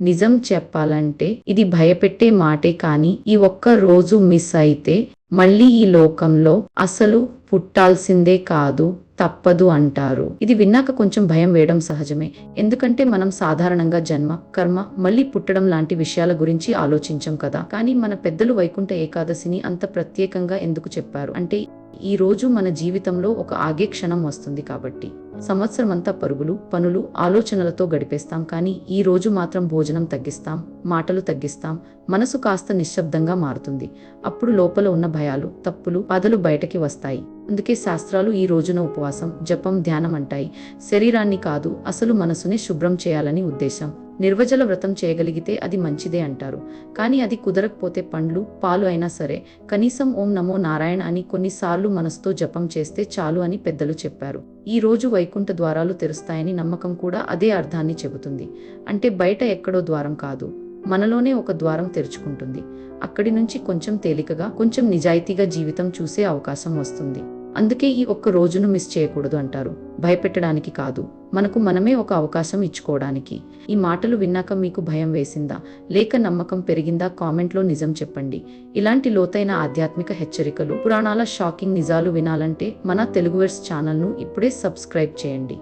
నిజం చెప్పాలంటే ఇది భయపెట్టే మాటే కానీ ఈ ఒక్క రోజు మిస్ అయితే మళ్ళీ ఈ లోకంలో అసలు పుట్టాల్సిందే కాదు, తప్పదు అంటారు. ఇది విన్నాక కొంచెం భయం వేయడం సహజమే. ఎందుకంటే మనం సాధారణంగా జన్మ, కర్మ, మళ్ళీ పుట్టడం లాంటి విషయాల గురించి ఆలోచించం కదా. కానీ మన పెద్దలు వైకుంఠ ఏకాదశిని అంత ప్రత్యేకంగా ఎందుకు చెప్పారు అంటే ఈ రోజు మన జీవితంలో ఒక ఆగే క్షణం వస్తుంది కాబట్టి. సంవత్సరం అంతా పరుగులు, పనులు, ఆలోచనలతో గడిపేస్తాం. కానీ ఈ రోజు మాత్రం భోజనం తగ్గిస్తాం, మాటలు తగ్గిస్తాం, మనసు కాస్త నిశ్శబ్దంగా మారుతుంది. అప్పుడు లోపల ఉన్న భయాలు, తప్పులు, బాధలు బయటకి వస్తాయి. అందుకే శాస్త్రాలు ఈ రోజున ఉపవాసం, జపం, ధ్యానం అంటాయి. శరీరాన్ని కాదు, అసలు మనసుని శుభ్రం చేయాలని ఉద్దేశం. నిర్వజల వ్రతం చేయగలిగితే అది మంచిదే అంటారు. కానీ అది కుదరకపోతే పండ్లు, పాలు అయినా సరే కనీసం ఓం నమో నారాయణ అని కొన్నిసార్లు మనసుతో జపం చేస్తే చాలు అని పెద్దలు చెప్పారు. ఈ రోజు వైకుంఠ ద్వారాలు తెరుస్తాయని నమ్మకం కూడా అదే అర్థాన్ని చెబుతుంది. అంటే బయట ఎక్కడో ద్వారం కాదు, మనలోనే ఒక ద్వారం తెరుచుకుంటుంది. అక్కడి నుంచి కొంచెం తేలికగా, కొంచెం నిజాయితీగా జీవితం చూసే అవకాశం వస్తుంది. అందుకే ఈ ఒక్క రోజును మిస్ చేయకూడదు అంటారు. భయపెట్టడానికి కాదు, మనకు మనమే ఒక అవకాశం ఇచ్చుకోవడానికి. ఈ మాటలు విన్నాక మీకు భయం వేసిందా, లేక నమ్మకం పెరిగిందా? కామెంట్లో నిజం చెప్పండి. ఇలాంటి లోతైన ఆధ్యాత్మిక హెచ్చరికలు, పురాణాల షాకింగ్ నిజాలు వినాలంటే మన తెలుగువర్స్ ఛానల్ను ఇప్పుడే సబ్స్క్రైబ్ చేయండి.